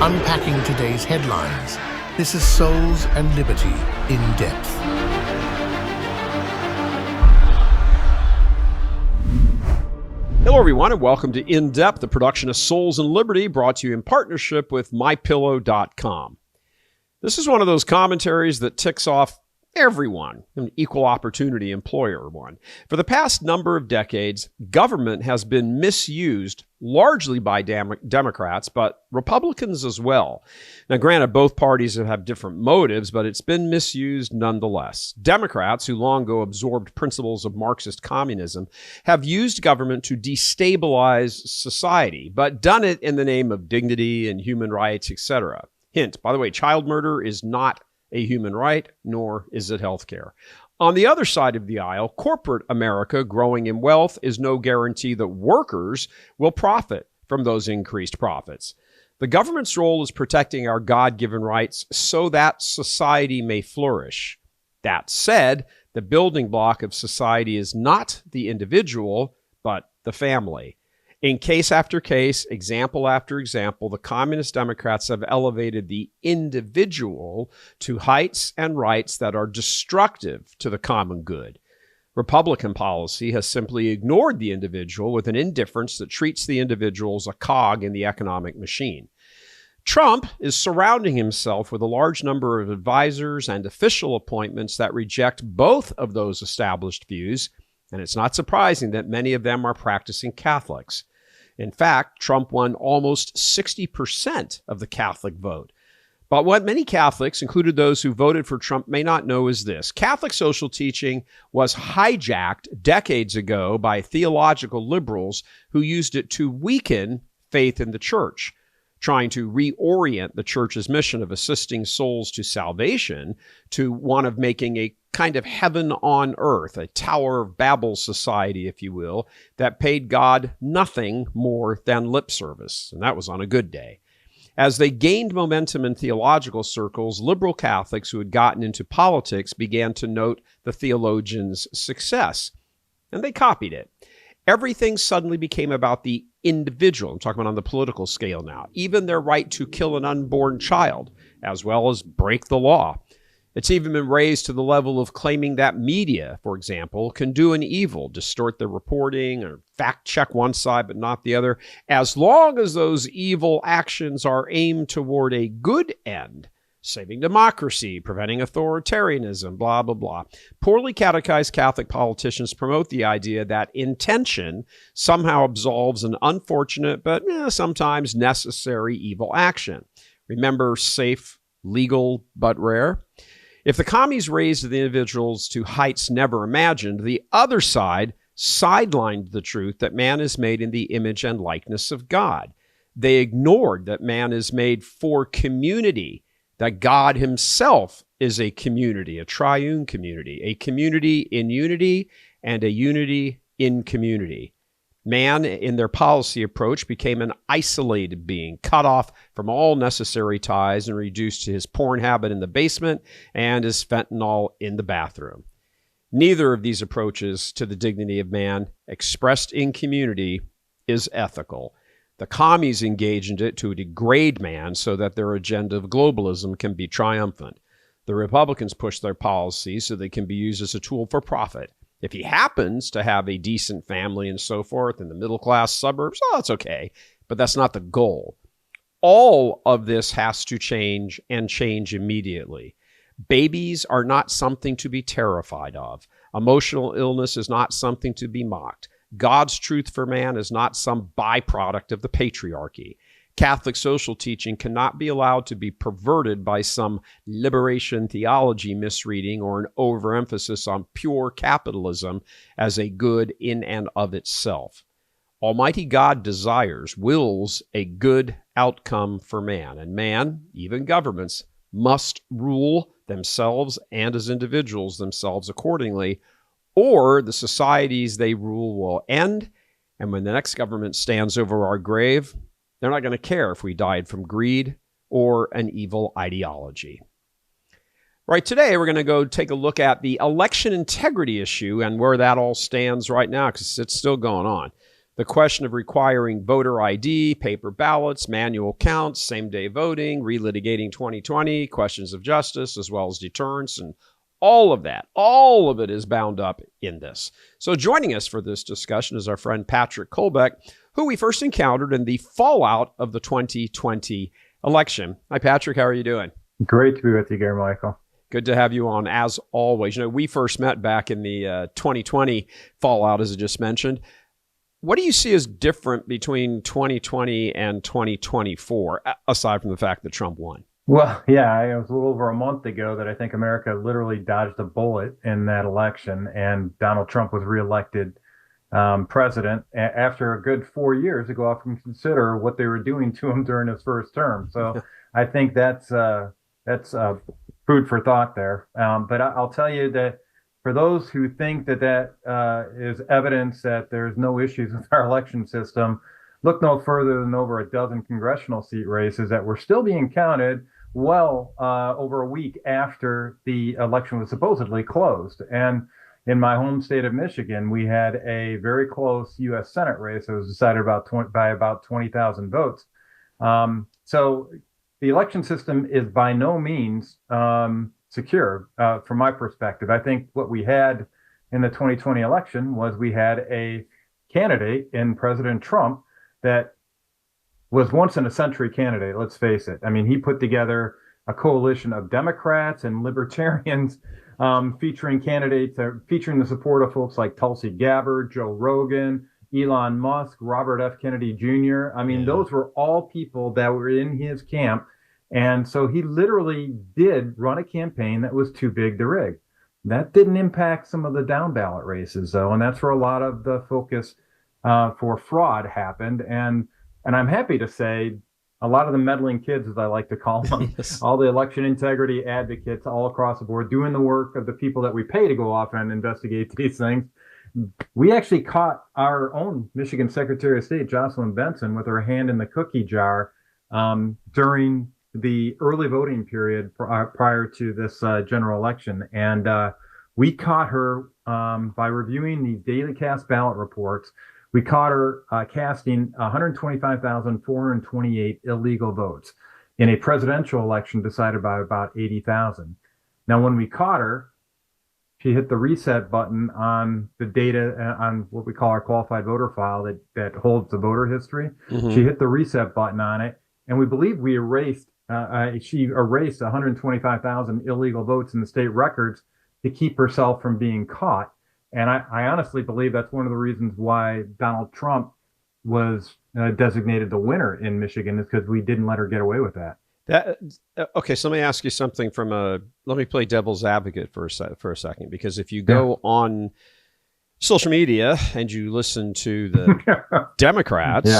unpacking today's headlines. This is Souls and Liberty in Depth. Hello, everyone, and welcome to In Depth, the production of Souls and Liberty, brought to you in partnership with MyPillow.com. This is one of those commentaries that ticks off everyone, an equal opportunity employer one. For the past number of decades, government has been misused largely by Democrats, but Republicans as well. Now, granted, both parties have different motives, but it's been misused nonetheless. Democrats, who long ago absorbed principles of Marxist communism, have used government to destabilize society, but done it in the name of dignity and human rights, etc. Hint, by the way, child murder is not a human right, nor is it healthcare. On the other side of the aisle, corporate America growing in wealth is no guarantee that workers will profit from those increased profits. The government's role is protecting our God-given rights so that society may flourish. That said, the building block of society is not the individual, but the family. In case after case, example after example, the Communist Democrats have elevated the individual to heights and rights that are destructive to the common good. Republican policy has simply ignored the individual with an indifference that treats the individual as a cog in the economic machine. Trump is surrounding himself with a large number of advisors and official appointments that reject both of those established views, and it's not surprising that many of them are practicing Catholics. In fact, Trump won almost 60% of the Catholic vote. But what many Catholics, including those who voted for Trump, may not know is this. Catholic social teaching was hijacked decades ago by theological liberals who used it to weaken faith in the church, trying to reorient the church's mission of assisting souls to salvation to one of making a kind of heaven on earth, a Tower of Babel society, if you will, that paid God nothing more than lip service. And that was on a good day. As they gained momentum in theological circles, liberal Catholics who had gotten into politics began to note the theologian's success, and they copied it. Everything suddenly became about the individual. I'm talking about on the political scale now. Even their right to kill an unborn child, as well as break the law. It's even been raised to the level of claiming that media, for example, can do an evil, distort their reporting, or fact-check one side but not the other, as long as those evil actions are aimed toward a good end. Saving democracy, preventing authoritarianism, blah, blah, blah. Poorly catechized Catholic politicians promote the idea that intention somehow absolves an unfortunate but sometimes necessary evil action. Remember, safe, legal, but rare? If the commies raised the individuals to heights never imagined, the other side sidelined the truth that man is made in the image and likeness of God. They ignored that man is made for community, that God himself is a community, a triune community, a community in unity and a unity in community. Man, in their policy approach, became an isolated being, cut off from all necessary ties and reduced to his porn habit in the basement and his fentanyl in the bathroom. Neither of these approaches to the dignity of man, expressed in community, is ethical. The commies engage in it to degrade man so that their agenda of globalism can be triumphant. The Republicans push their policies so they can be used as a tool for profit. If he happens to have a decent family and so forth in the middle-class suburbs, that's okay, but that's not the goal. All of this has to change and change immediately. Babies are not something to be terrified of. Emotional illness is not something to be mocked. God's truth for man is not some byproduct of the patriarchy. Catholic social teaching cannot be allowed to be perverted by some liberation theology misreading or an overemphasis on pure capitalism as a good in and of itself. Almighty God desires, wills a good outcome for man, and man, even governments, must rule themselves and as individuals themselves accordingly, or the societies they rule will end, and when the next government stands over our grave, they're not going to care if we died from greed or an evil ideology. Right, today we're going to go take a look at the election integrity issue and where that all stands right now, because it's still going on. the question of requiring voter ID, paper ballots, manual counts, same-day voting, relitigating 2020, questions of justice, as well as deterrence, and all of it is bound up in this. So joining us for this discussion is our friend Patrick Kolbeck, who we first encountered in the fallout of the 2020 election. Hi, Patrick. How are you doing? Great to be with you, Gary Michael. Good to have you on, as always. You know, we first met back in the 2020 fallout, as I just mentioned. What do you see as different between 2020 and 2024, aside from the fact that Trump won? Well, yeah, it was a little over a month ago that I think America literally dodged a bullet in that election, and Donald Trump was reelected president after a good 4 years to go off and consider what they were doing to him during his first term. So I think that's food for thought there. But I'll tell you that for those who think that is evidence that there's no issues with our election system, look no further than over a dozen congressional seat races that were still being counted over a week after the election was supposedly closed. And in my home state of Michigan, we had a very close U.S. Senate race that was decided by about 20,000 votes. So the election system is by no means secure from my perspective. I think what we had in the 2020 election was we had a candidate in President Trump that was once in a century candidate, let's face it. I mean, he put together a coalition of Democrats and libertarians featuring the support of folks like Tulsi Gabbard, Joe Rogan, Elon Musk, Robert F. Kennedy Jr. I mean, those were all people that were in his camp. And so he literally did run a campaign that was too big to rig. That didn't impact some of the down ballot races, though. And that's where a lot of the focus for fraud happened. And I'm happy to say a lot of the meddling kids, as I like to call them, all the election integrity advocates all across the board, doing the work of the people that we pay to go off and investigate these things. We actually caught our own Michigan Secretary of State, Jocelyn Benson, with her hand in the cookie jar during the early voting period prior to this general election. And we caught her by reviewing these daily cast ballot reports. We caught her casting 125,428 illegal votes in a presidential election decided by about 80,000. Now, when we caught her, she hit the reset button on the data on what we call our qualified voter file that holds the voter history. Mm-hmm. She hit the reset button on it, and we believe she erased 125,000 illegal votes in the state records to keep herself from being caught. And I honestly believe that's one of the reasons why Donald Trump was designated the winner in Michigan, is because we didn't let her get away with that. Okay, so let me ask you something let me play devil's advocate for a second, because if you go on social media and you listen to the Democrats,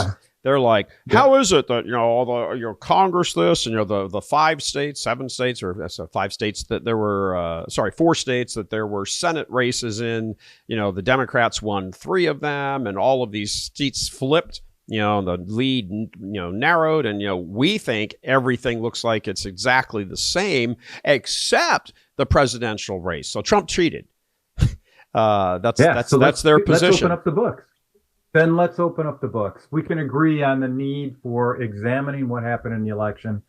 they're like, how is it that, all the Congress this and, the 5 states, 7 states, or 5 states that there were, 4 states that there were Senate races in, the Democrats won 3 of them, and all of these seats flipped, the lead, narrowed, and, we think everything looks like it's exactly the same except the presidential race. So Trump cheated. That's their position. Let's open up the books. Then let's open up the books. We can agree on the need for examining what happened in the election.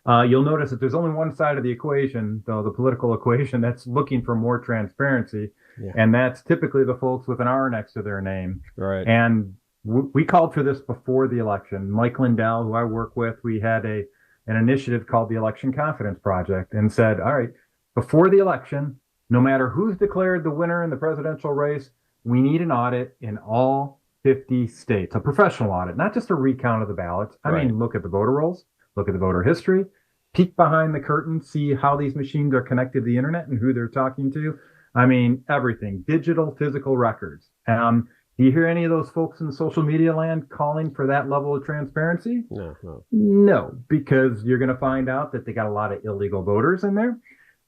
You'll notice that there's only one side of the equation, though, the political equation, that's looking for more transparency. Yeah. And that's typically the folks with an R next to their name. Right. And we called for this before the election. Mike Lindell, who I work with, we had an initiative called the Election Confidence Project, and said, all right, before the election, no matter who's declared the winner in the presidential race, we need an audit in all 50 states, a professional audit, not just a recount of the ballots. I mean, look at the voter rolls, look at the voter history, peek behind the curtain, see how these machines are connected to the internet and who they're talking to. I mean, everything, digital, physical records. Do you hear any of those folks in social media land calling for that level of transparency? No, because you're going to find out that they got a lot of illegal voters in there,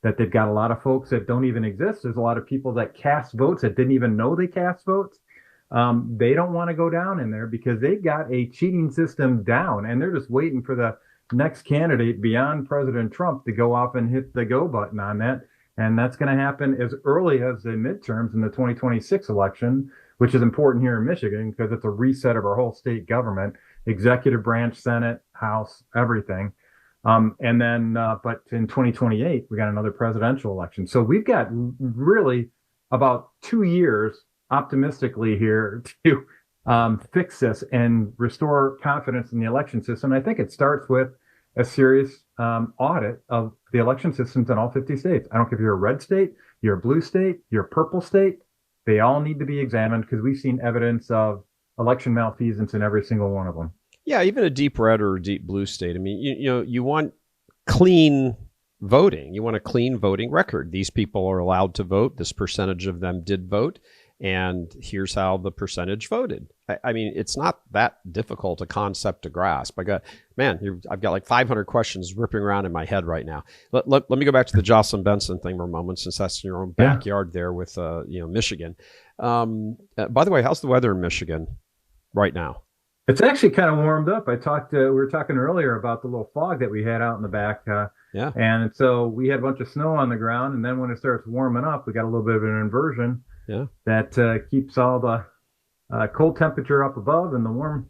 that they've got a lot of folks that don't even exist. There's a lot of people that cast votes that didn't even know they cast votes. They don't want to go down in there because they've got a cheating system down, and they're just waiting for the next candidate beyond President Trump to go off and hit the go button on that. And that's going to happen as early as the midterms in the 2026 election, which is important here in Michigan because it's a reset of our whole state government, executive branch, Senate, House, everything. And then, but in 2028, we got another presidential election. So we've got really about 2 years optimistically here to fix this and restore confidence in the election system. I think it starts with a serious audit of the election systems in all 50 states. I don't care if you're a red state, you're a blue state, you're a purple state. They all need to be examined because we've seen evidence of election malfeasance in every single one of them. Yeah, even a deep red or a deep blue state. I mean, you want clean voting. You want a clean voting record. These people are allowed to vote. This percentage of them did vote. And here's how the percentage voted. I mean, it's not that difficult a concept to grasp. I've got like 500 questions ripping around in my head right now. Let me go back to the Jocelyn Benson thing for a moment, since that's in your own backyard there with Michigan. By the way, how's the weather in Michigan right now? It's actually kind of warmed up. We were talking earlier about the little fog that we had out in the back. And so we had a bunch of snow on the ground. And then when it starts warming up, we got a little bit of an inversion that keeps all the cold temperature up above and the warm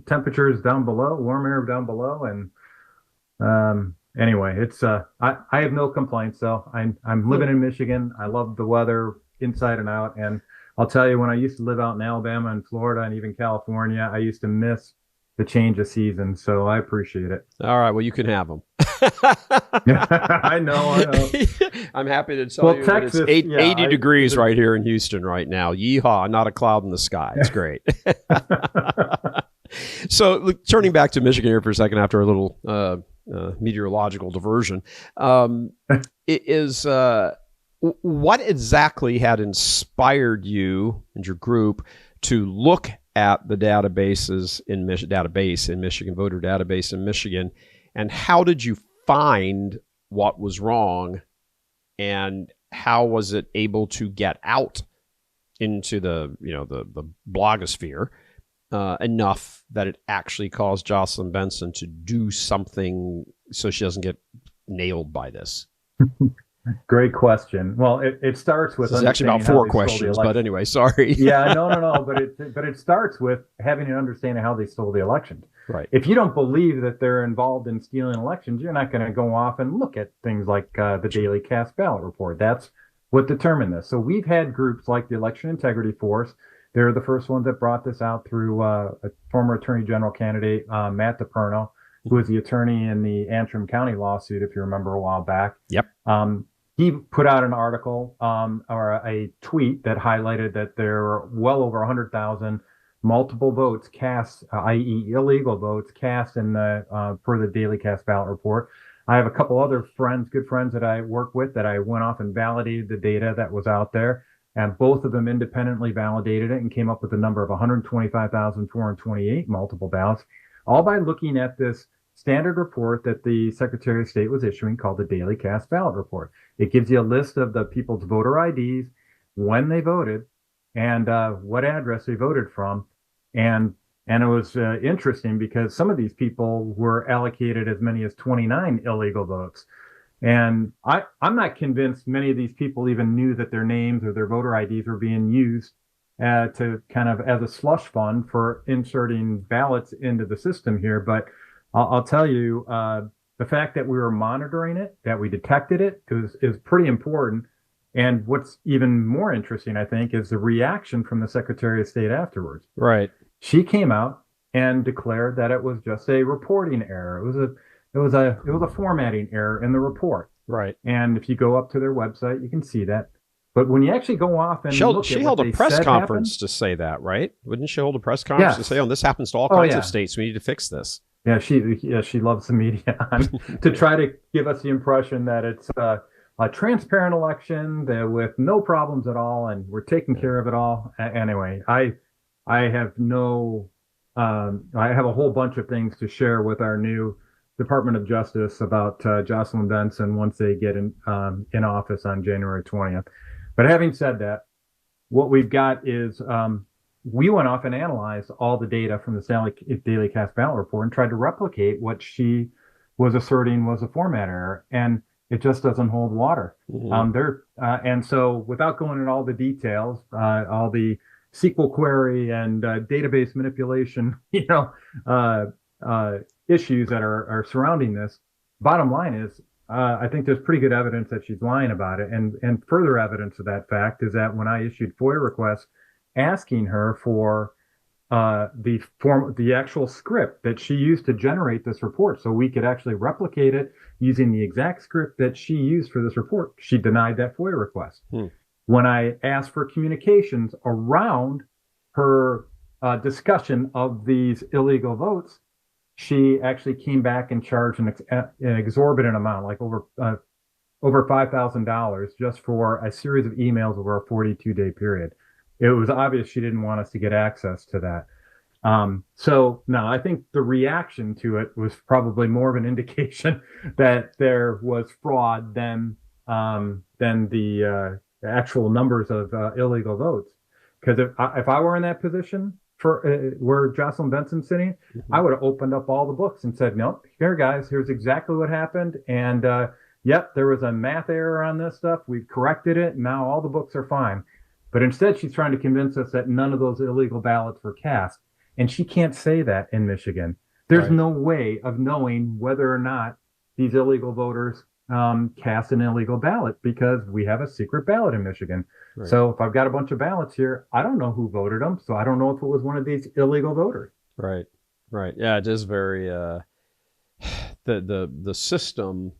temperatures down below, warm air down below. And anyway, it's I have no complaints. So I'm living in Michigan. I love the weather inside and out. And I'll tell you, when I used to live out in Alabama and Florida and even California, I used to miss the change of season. So I appreciate it. All right. Well, you can have them. I know. I'm happy to tell you Texas, that it's 80 degrees right here in Houston right now. Yeehaw, not a cloud in the sky. It's great. So look, turning back to Michigan here for a second after a little meteorological diversion, what exactly had inspired you and your group to look at the databases in Michigan, voter database in Michigan, and how did you find what was wrong, and how was it able to get out into the blogosphere enough that it actually caused Jocelyn Benson to do something so she doesn't get nailed by this? Great question. Well, it starts with. This is actually about 4 questions, but anyway, sorry. Yeah, no. But it starts with having an understanding of how they stole the elections. Right. If you don't believe that they're involved in stealing elections, you're not going to go off and look at things like the daily cast ballot report. That's what determined this. So we've had groups like the Election Integrity Force. They're the first ones that brought this out through a former Attorney General candidate, Matt DePerno, who was the attorney in the Antrim County lawsuit, if you remember, a while back. Yep. He put out an article or a tweet that highlighted that there were well over 100,000 multiple votes cast, i.e. illegal votes cast in the per the daily cast ballot report. I have a couple other good friends that I work with that I went off and validated the data that was out there. And both of them independently validated it and came up with a number of 125,428 multiple ballots, all by looking at this standard report that the Secretary of State was issuing called the Daily Cast Ballot Report. It gives you a list of the people's voter IDs, when they voted, and what address they voted from. And it was interesting because some of these people were allocated as many as 29 illegal votes. And I'm not convinced many of these people even knew that their names or their voter IDs were being used to kind of as a slush fund for inserting ballots into the system here. But I'll tell you, the fact that we were monitoring it, that we detected it, is pretty important. And what's even more interesting, I think, is the reaction from the Secretary of State afterwards. Right. She came out and declared that it was just a reporting error. It was a formatting error in the report. Right. And if you go up to their website, you can see that. But when you actually go off and she held a press conference to say that, right? Wouldn't she hold a press conference to say, "Oh, this happens to all kinds of states. We need to fix this." Yeah, she loves the media to try to give us the impression that it's a transparent election with no problems at all, and we're taking care of it all. Anyway, I have I have a whole bunch of things to share with our new Department of Justice about Jocelyn Benson once they get in office on January 20th. But having said that, what we've got is we went off and analyzed all the data from the Daily Cast Ballot Report and tried to replicate what she was asserting was a format error, and it just doesn't hold water. Mm-hmm. And so, without going into all the details, all the SQL query and database manipulation, issues that are surrounding this. Bottom line is, I think there's pretty good evidence that she's lying about it. And further evidence of that fact is that when I issued FOIA requests asking her for the actual script that she used to generate this report so we could actually replicate it using the exact script that she used for this report, she denied that FOIA request. When I asked for communications around her discussion of these illegal votes, she actually came back and charged an exorbitant amount, like over $5,000, just for a series of emails over a 42-day period. It was obvious she didn't want us to get access to that. So no, I think the reaction to it was probably more of an indication that there was fraud than the actual numbers of illegal votes. Because if I were in that position for where Jocelyn Benson's sitting, I would have opened up all the books and said, nope, here guys, here's exactly what happened. And yep, there was a math error on this stuff. We've corrected it. And now all the books are fine. But instead, she's trying to convince us that none of those illegal ballots were cast. And she can't say that in Michigan. There's no way of knowing whether or not these illegal voters cast an illegal ballot because we have a secret ballot in Michigan. Right. So if I've got a bunch of ballots here, I don't know who voted them. So I don't know if it was one of these illegal voters. Right. Yeah, it is very, the system.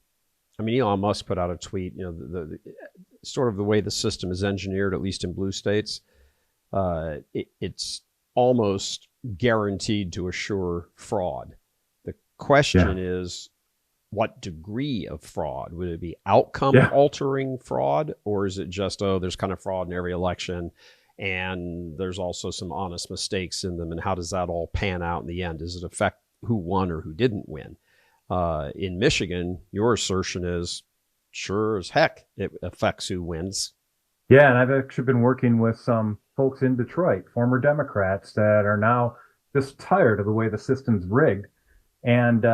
I mean, Elon Musk put out a tweet, the sort of the way the system is engineered, at least in blue states, it's almost guaranteed to assure fraud. The question is, what degree of fraud? Would it be outcome altering fraud, or is it just, there's kind of fraud in every election and there's also some honest mistakes in them, and how does that all pan out in the end? Does it affect who won or who didn't win? In Michigan, your assertion is sure as heck it affects who wins. Yeah, and I've actually been working with some folks in Detroit, former Democrats, that are now just tired of the way the system's rigged. And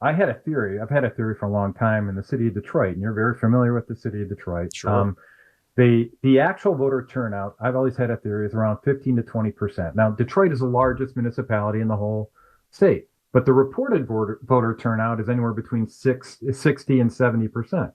I had a theory. I've had a theory for a long time in the city of Detroit, and you're very familiar with the city of Detroit. Sure. The actual voter turnout, I've always had a theory, is around 15 to 20%. Now, Detroit is the largest municipality in the whole state, but the reported voter turnout is anywhere between 60 and 70%.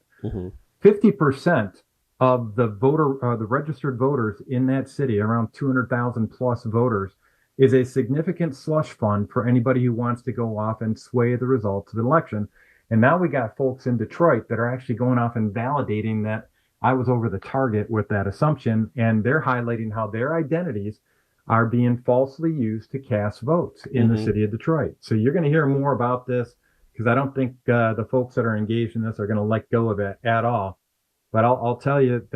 50% of the the registered voters in that city, around 200,000 plus voters, is a significant slush fund for anybody who wants to go off and sway the results of the election. And now we got folks in Detroit that are actually going off and validating that I was over the target with that assumption, and they're highlighting how their identities are being falsely used to cast votes in the city of Detroit. So you're going to hear more about this, because I don't think the folks that are engaged in this are going to let go of it at all. But I'll tell you,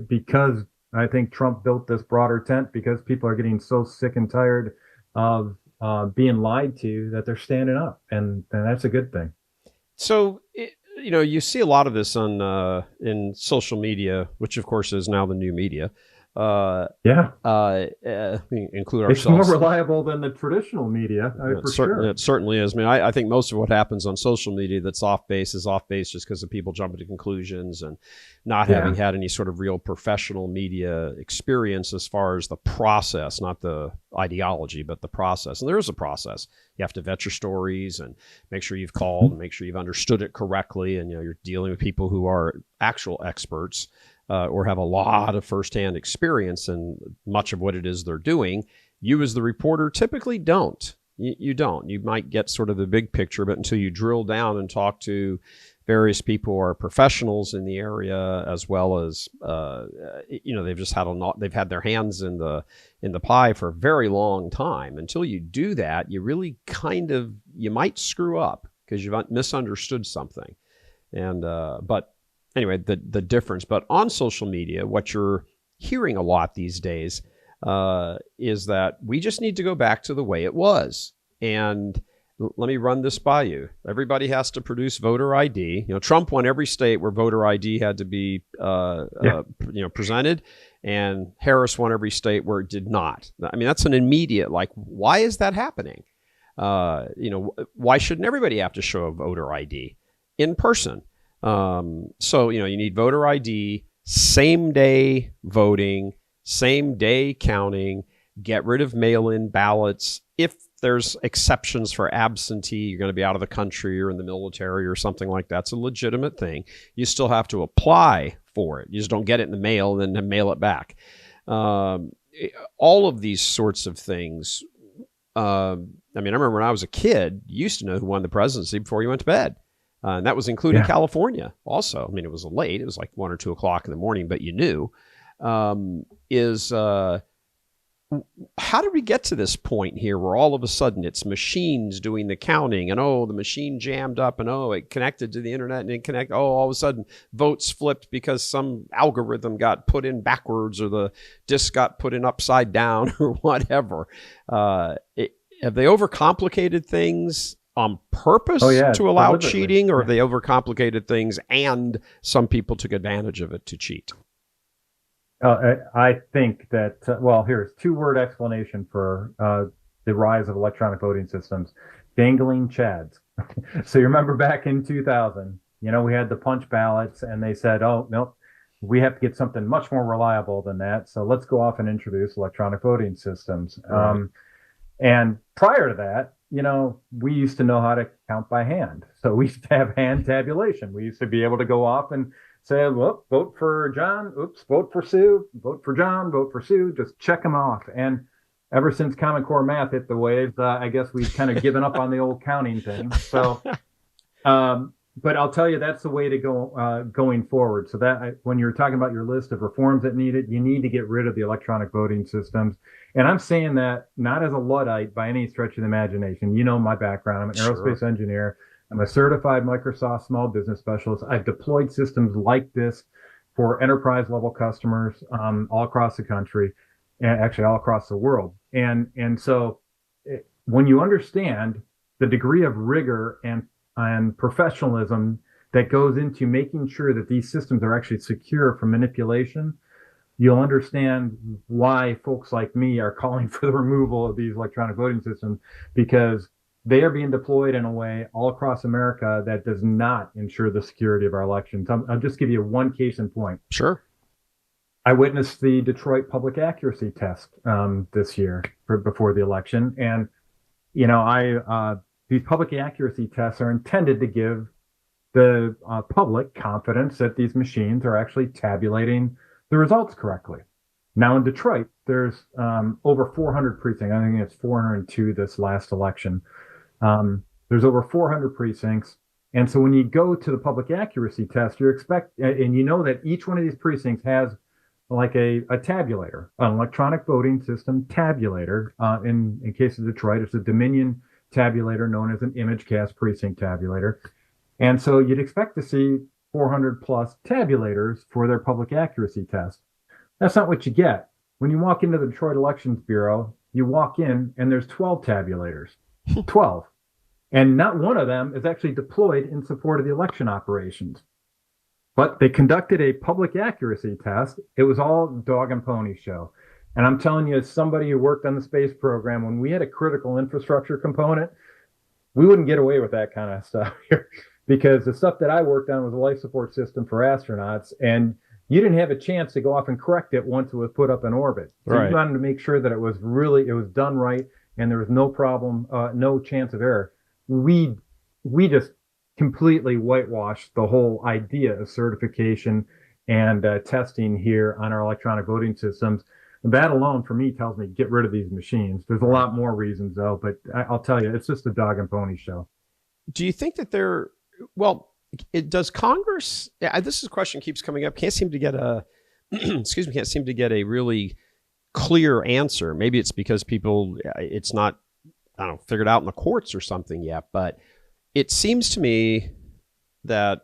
because I think Trump built this broader tent, because people are getting so sick and tired of being lied to, that they're standing up, and that's a good thing. So, you see a lot of this on in social media, which of course is now the new media. We include ourselves. It's more reliable than the traditional media, for sure. It certainly is. I mean, I think most of what happens on social media that's off base is off base just because of people jumping to conclusions and not having had any sort of real professional media experience as far as the process, not the ideology, but the process. And there is a process. You have to vet your stories and make sure you've called and make sure you've understood it correctly. And, you're dealing with people who are actual experts. Or have a lot of firsthand experience in much of what it is they're doing. You as the reporter typically don't. You don't. You might get sort of the big picture, but until you drill down and talk to various people who are professionals in the area, as well as they've just had their hands in the pie for a very long time. Until you do that, you really you might screw up because you've misunderstood something. And but anyway, the difference. But on social media, what you're hearing a lot these days is that we just need to go back to the way it was. And let me run this by you. Everybody has to produce voter ID. Trump won every state where voter ID had to be presented, and Harris won every state where it did not. I mean, that's an immediate, why is that happening? Why shouldn't everybody have to show a voter ID in person? So, you need voter ID, same day voting, same day counting, get rid of mail-in ballots. If there's exceptions for absentee, you're going to be out of the country or in the military or something like that. It's a legitimate thing. You still have to apply for it. You just don't get it in the mail and then mail it back. All of these sorts of things. I remember when I was a kid, you used to know who won the presidency before you went to bed. And that was including California also. It was late. It was like 1 or 2 o'clock in the morning, but you knew. How did we get to this point here where all of a sudden it's machines doing the counting and, the machine jammed up and, it connected to the internet and didn't connect. All of a sudden votes flipped because some algorithm got put in backwards or the disk got put in upside down or whatever. Have they overcomplicated things on purpose to allow cheating, or have they overcomplicated things and some people took advantage of it to cheat? I think that, here's 2-word explanation for the rise of electronic voting systems: dangling chads. So you remember back in 2000, we had the punch ballots and they said, nope, we have to get something much more reliable than that. So let's go off and introduce electronic voting systems. Right. And prior to that, we used to know how to count by hand. So we used to have hand tabulation. We used to be able to go off and say, well, vote for John. Oops, vote for Sue. Vote for John. Vote for Sue. Just check them off. And ever since Common Core math hit the waves, I guess we've kind of given up on the old counting thing. So, but I'll tell you, that's the way to go going forward. So that when you're talking about your list of reforms that you need to get rid of the electronic voting systems. And I'm saying that not as a Luddite by any stretch of the imagination. You know my background. I'm an aerospace engineer. I'm a certified Microsoft small business specialist. I've deployed systems like this for enterprise level customers all across the country, and actually all across the world. And so when you understand the degree of rigor and professionalism that goes into making sure that these systems are actually secure from manipulation, you'll understand why folks like me are calling for the removal of these electronic voting systems, because they are being deployed in a way all across America that does not ensure the security of our elections. I'll just give you one case in point. Sure. I witnessed the Detroit public accuracy test this year before the election. And, these public accuracy tests are intended to give the public confidence that these machines are actually tabulating the results correctly. Now in Detroit, there's over 400 precincts. I think it's 402 this last election. There's over 400 precincts. And so when you go to the public accuracy test, and you know that each one of these precincts has like a tabulator, an electronic voting system tabulator. In case of Detroit, it's a Dominion tabulator known as an ImageCast precinct tabulator. And so you'd expect to see 400 plus tabulators for their public accuracy test. That's not what you get. When you walk into the Detroit Elections Bureau, you walk in and there's 12 tabulators. 12. And not one of them is actually deployed in support of the election operations. But they conducted a public accuracy test. It was all dog and pony show. And I'm telling you, as somebody who worked on the space program, when we had a critical infrastructure component, we wouldn't get away with that kind of stuff here. Because the stuff that I worked on was a life support system for astronauts, and you didn't have a chance to go off and correct it once it was put up in orbit. So you wanted to make sure that it was done right, and there was no problem, no chance of error. We just completely whitewashed the whole idea of certification and testing here on our electronic voting systems. And that alone, for me, tells me get rid of these machines. There's a lot more reasons, though, but I'll tell you, it's just a dog and pony show. Do you think that does Congress? This is a question that keeps coming up. Can't seem to get a can't seem to get a really clear answer. Maybe it's because it's not, figured out in the courts or something yet. But it seems to me that,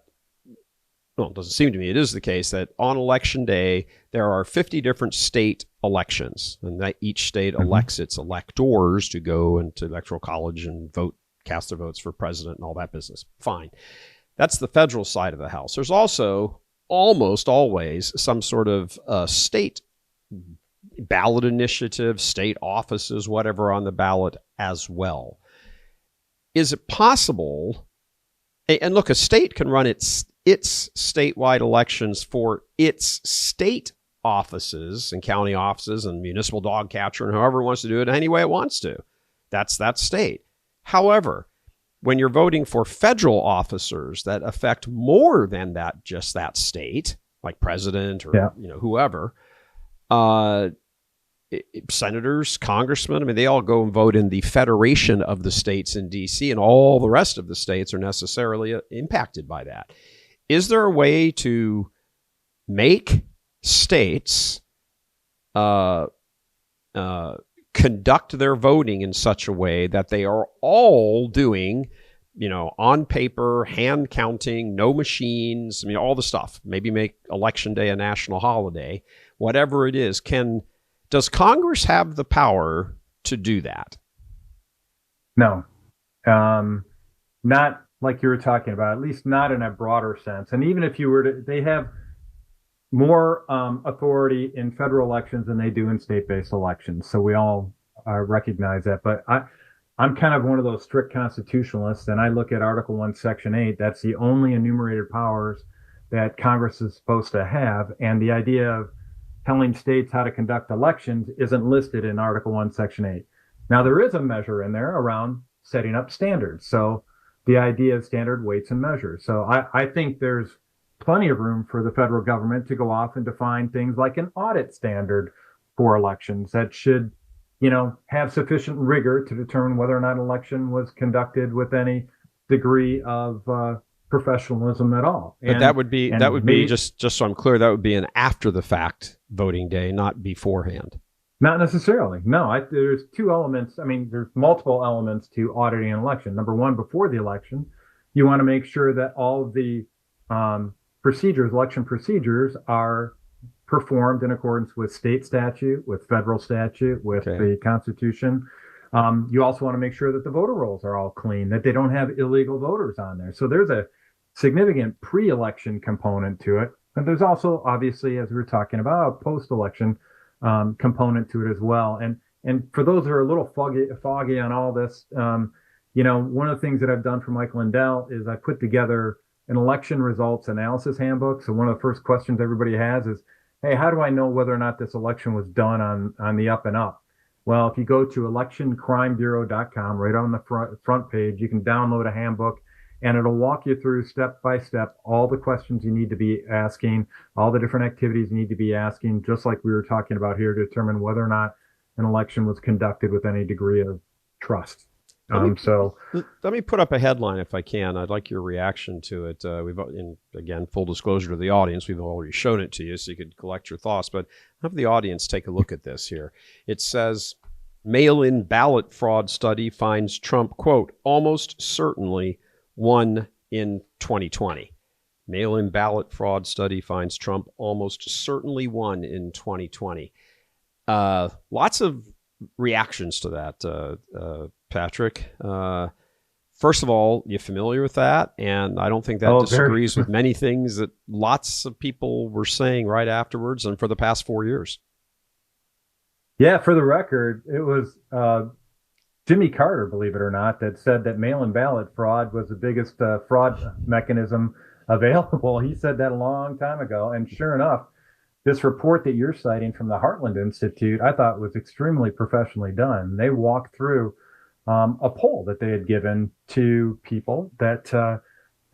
it doesn't seem to me, it is the case that on election day, there are 50 different state elections, and that each state elects its electors to go into electoral college and vote, cast their votes for president and all that business. Fine. That's the federal side of the house. There's also almost always some sort of state ballot initiative, state offices, whatever on the ballot as well. Is it possible? And look, a state can run its statewide elections for its state offices and county offices and municipal dog catcher and whoever wants to do it any way it wants to. That's that state. However, when you're voting for federal officers that affect more than that, just that state, like president or whoever, senators, congressmen, I mean, they all go and vote in the federation of the states in D.C., and all the rest of the states are necessarily impacted by that. Is there a way to make states conduct their voting in such a way that they are all doing, on paper, hand counting, no machines, I mean, all the stuff, maybe make Election Day a national holiday, whatever it is. Does Congress have the power to do that? No, not like you were talking about, at least not in a broader sense. And even if you were to, they have more authority in federal elections than they do in state-based elections. So we all recognize that. But I'm kind of one of those strict constitutionalists, and I look at Article 1, Section 8. That's the only enumerated powers that Congress is supposed to have. And the idea of telling states how to conduct elections isn't listed in Article 1, Section 8. Now, there is a measure in there around setting up standards. So the idea of standard weights and measures. So I think there's plenty of room for the federal government to go off and define things like an audit standard for elections that should, have sufficient rigor to determine whether or not an election was conducted with any degree of professionalism at all. But that would be just so I'm clear, that would be an after the fact voting day, not beforehand. Not necessarily. No, there's two elements. I mean, there's multiple elements to auditing an election. Number one, before the election, you want to make sure that all of the election procedures are performed in accordance with state statute, with federal statute, with the Constitution. You also want to make sure that the voter rolls are all clean, that they don't have illegal voters on there. So there's a significant pre-election component to it. And there's also, obviously, as we were talking about, a post-election component to it as well. And for those that are a little foggy on all this, one of the things that I've done for Michael Lindell is I put together an election results analysis handbook. So one of the first questions everybody has is, hey, how do I know whether or not this election was done on the up and up? Well, if you go to electioncrimebureau.com, right on the front page, you can download a handbook, and it'll walk you through step by step all the questions you need to be asking, all the different activities you need to be asking, just like we were talking about here, to determine whether or not an election was conducted with any degree of trust. Let me put up a headline if I can. I'd like your reaction to it. Again, full disclosure to the audience, we've already shown it to you so you could collect your thoughts, but have the audience take a look at this here. It says, mail-in ballot fraud study finds Trump, quote, almost certainly won in 2020. Mail-in ballot fraud study finds Trump almost certainly won in 2020. Lots of reactions to that, Patrick. First of all, you familiar with that? And I don't think that disagrees with many things that lots of people were saying right afterwards and for the past 4 years. Yeah, for the record, it was Jimmy Carter, believe it or not, that said that mail-in ballot fraud was the biggest fraud mechanism available. He said that a long time ago. And sure enough, this report that you're citing from the Heartland Institute, I thought was extremely professionally done. They walked through a poll that they had given to people that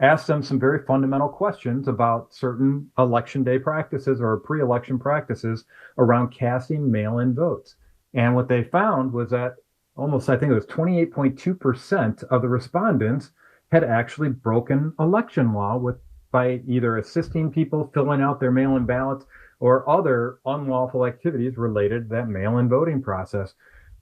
asked them some very fundamental questions about certain election day practices or pre-election practices around casting mail-in votes. And what they found was that I think it was 28.2% of the respondents had actually broken election law by either assisting people filling out their mail-in ballots or other unlawful activities related to that mail-in voting process.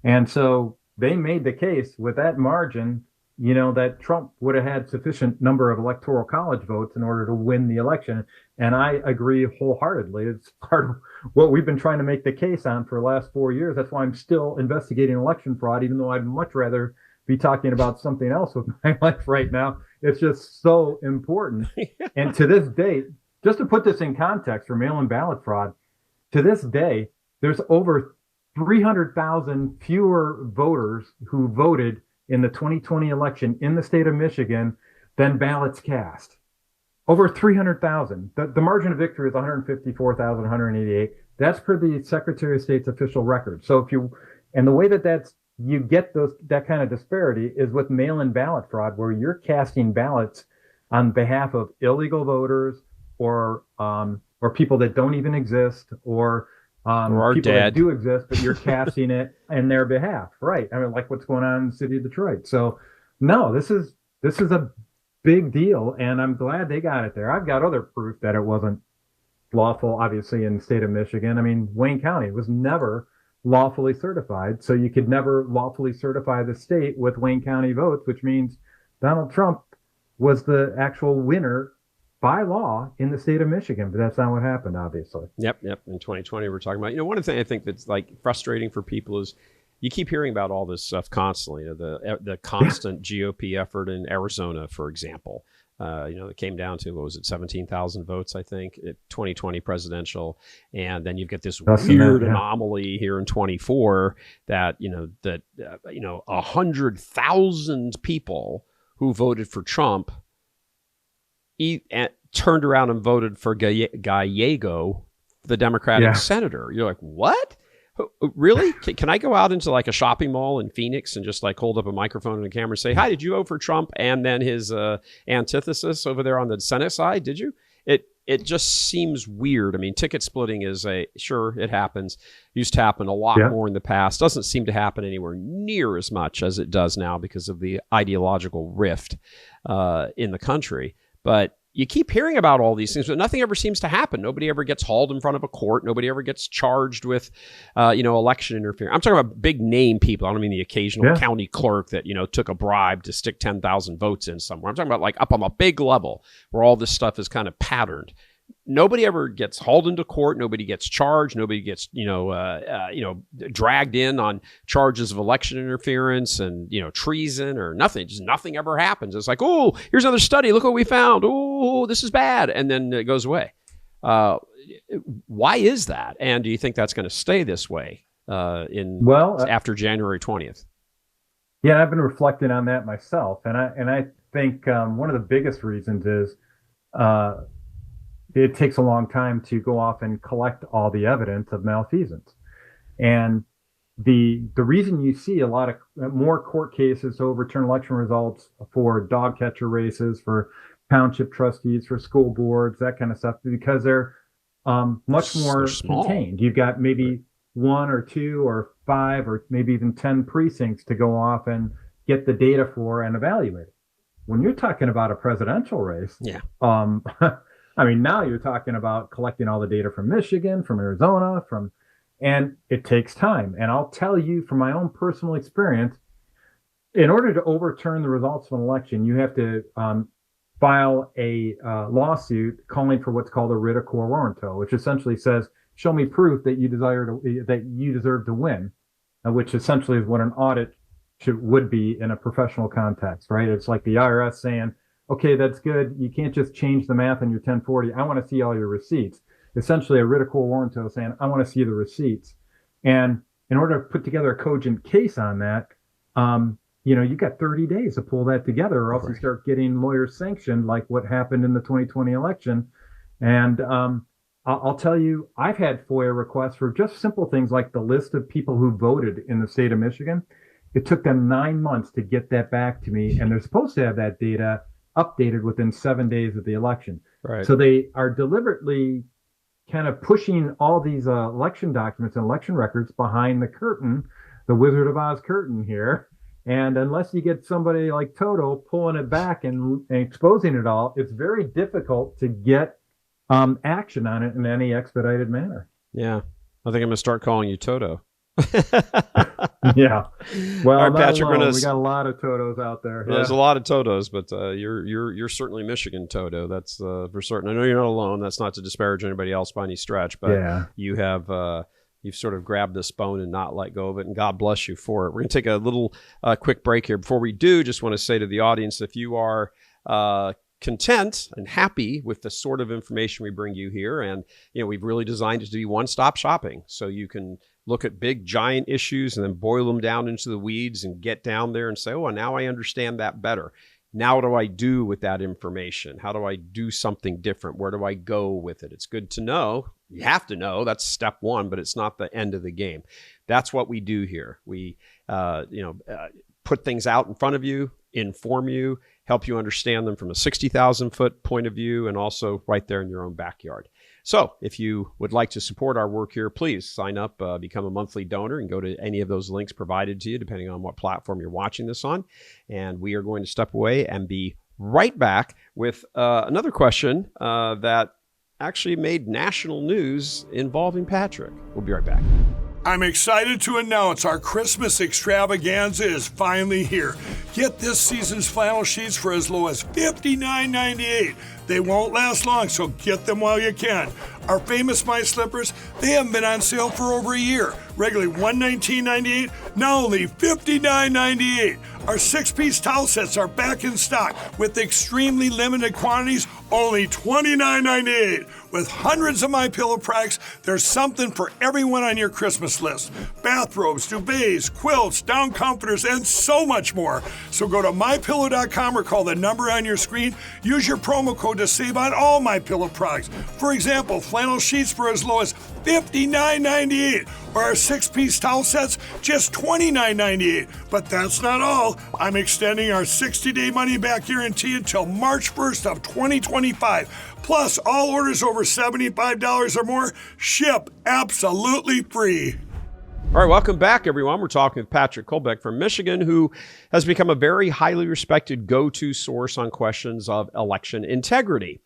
And so they made the case with that margin, that Trump would have had sufficient number of electoral college votes in order to win the election. And I agree wholeheartedly. It's part of what we've been trying to make the case on for the last 4 years. That's why I'm still investigating election fraud, even though I'd much rather be talking about something else with my life right now. It's just so important. And to this date, just to put this in context for mail-in ballot fraud, to this day, there's over 300,000 fewer voters who voted in the 2020 election in the state of Michigan than ballots cast. Over 300,000. The margin of victory is 154,188. That's per the Secretary of State's official record. So and the way you get that kind of disparity is with mail-in ballot fraud, where you're casting ballots on behalf of illegal voters or people that don't even exist or are people dead. that do exist, but you're casting it in their behalf. Right. I mean, like what's going on in the city of Detroit. So no, this is a big deal. And I'm glad they got it there. I've got other proof that it wasn't lawful, obviously, in the state of Michigan. I mean, Wayne County was never lawfully certified. So you could never lawfully certify the state with Wayne County votes, which means Donald Trump was the actual winner by law in the state of Michigan, but that's not what happened, obviously. Yep. In 2020, we're talking about, one of the things I think that's like frustrating for people is you keep hearing about all this stuff constantly. The constant GOP effort in Arizona, for example, it came down to, what was it, 17,000 votes, I think, at 2020 presidential. And then you've got this weird anomaly here in 24 that, 100,000 people who voted for Trump turned around and voted for Gallego, the Democratic senator. You're like, what? Really? Can I go out into like a shopping mall in Phoenix and just like hold up a microphone and a camera and say, hi, did you vote for Trump? And then his antithesis over there on the Senate side, did you? It just seems weird. I mean, ticket splitting is sure, it happens. Used to happen a lot more in the past. Doesn't seem to happen anywhere near as much as it does now because of the ideological rift in the country. But you keep hearing about all these things, but nothing ever seems to happen. Nobody ever gets hauled in front of a court. Nobody ever gets charged with, election interference. I'm talking about big name people. I don't mean the occasional county clerk that, took a bribe to stick 10,000 votes in somewhere. I'm talking about like up on a big level where all this stuff is kind of patterned. Nobody ever gets hauled into court. Nobody gets charged. Nobody gets, dragged in on charges of election interference and, treason or nothing. Just nothing ever happens. It's like, oh, here's another study. Look what we found. Oh, this is bad. And then it goes away. Why is that? And do you think that's going to stay this way after January 20th? Yeah, I've been reflecting on that myself. And I think one of the biggest reasons is it takes a long time to go off and collect all the evidence of malfeasance. And the reason you see a lot of more court cases to overturn election results for dog catcher races, for township trustees, for school boards, that kind of stuff, because they're much more contained. You've got maybe 1 or 2 or 5 or maybe even 10 precincts to go off and get the data for and evaluate it. When you're talking about a presidential race, I mean, now you're talking about collecting all the data from Michigan, from Arizona, and it takes time. And I'll tell you from my own personal experience, in order to overturn the results of an election, you have to file a lawsuit calling for what's called a writ of quo warranto, which essentially says, show me proof that you deserve to win, which essentially is what an audit would be in a professional context, right? It's like the IRS saying, okay, that's good. You can't just change the math on your 1040. I want to see all your receipts. Essentially, a writ of quo warranto saying, I want to see the receipts. And in order to put together a cogent case on that, you got 30 days to pull that together, or else you start getting lawyers sanctioned, like what happened in the 2020 election. And I'll tell you, I've had FOIA requests for just simple things like the list of people who voted in the state of Michigan. It took them 9 months to get that back to me, and they're supposed to have that data updated within 7 days of the election. Right. So they are deliberately kind of pushing all these election documents and election records behind the curtain, the Wizard of Oz curtain here. And unless you get somebody like Toto pulling it back and exposing it all, it's very difficult to get action on it in any expedited manner. Yeah. I think I'm going to start calling you Toto. Yeah. Well, all right, Patrick, we got a lot of Totos out there. Well, there's a lot of Totos, but you're certainly Michigan Toto. That's for certain. I know you're not alone. That's not to disparage anybody else by any stretch, but you have you've sort of grabbed this bone and not let go of it, and God bless you for it. We're going to take a little quick break here. Before we do, just want to say to the audience, if you are content and happy with the sort of information we bring you here, and we've really designed it to be one-stop shopping, so you can look at big giant issues and then boil them down into the weeds and get down there and say, oh, now I understand that better. Now, what do I do with that information? How do I do something different? Where do I go with it? It's good to know. You have to know. That's step one, but it's not the end of the game. That's what we do here. We, put things out in front of you, inform you, help you understand them from a 60,000 foot point of view, and also right there in your own backyard. So if you would like to support our work here, please sign up, become a monthly donor, and go to any of those links provided to you, depending on what platform you're watching this on. And we are going to step away and be right back with another question that actually made national news involving Patrick. We'll be right back. I'm excited to announce our Christmas extravaganza is finally here. Get this season's flannel sheets for as low as $59.98. They won't last long, so get them while you can. Our famous My Slippers, they haven't been on sale for over a year. Regularly $119.98, now only $59.98. Our 6-piece towel sets are back in stock with extremely limited quantities, only $29.98. With hundreds of MyPillow products, there's something for everyone on your Christmas list. Bathrobes, duvets, quilts, down comforters, and so much more. So go to MyPillow.com or call the number on your screen. Use your promo code to save on all MyPillow products. For example, flannel sheets for as low as $59.98, or our 6-piece towel sets, just $29.98. But that's not all. I'm extending our 60-day money-back guarantee until March 1st of 2025. Plus, all orders over $75 or more ship absolutely free. All right, welcome back, everyone. We're talking with Patrick Kolbeck from Michigan, who has become a very highly respected go-to source on questions of election integrity.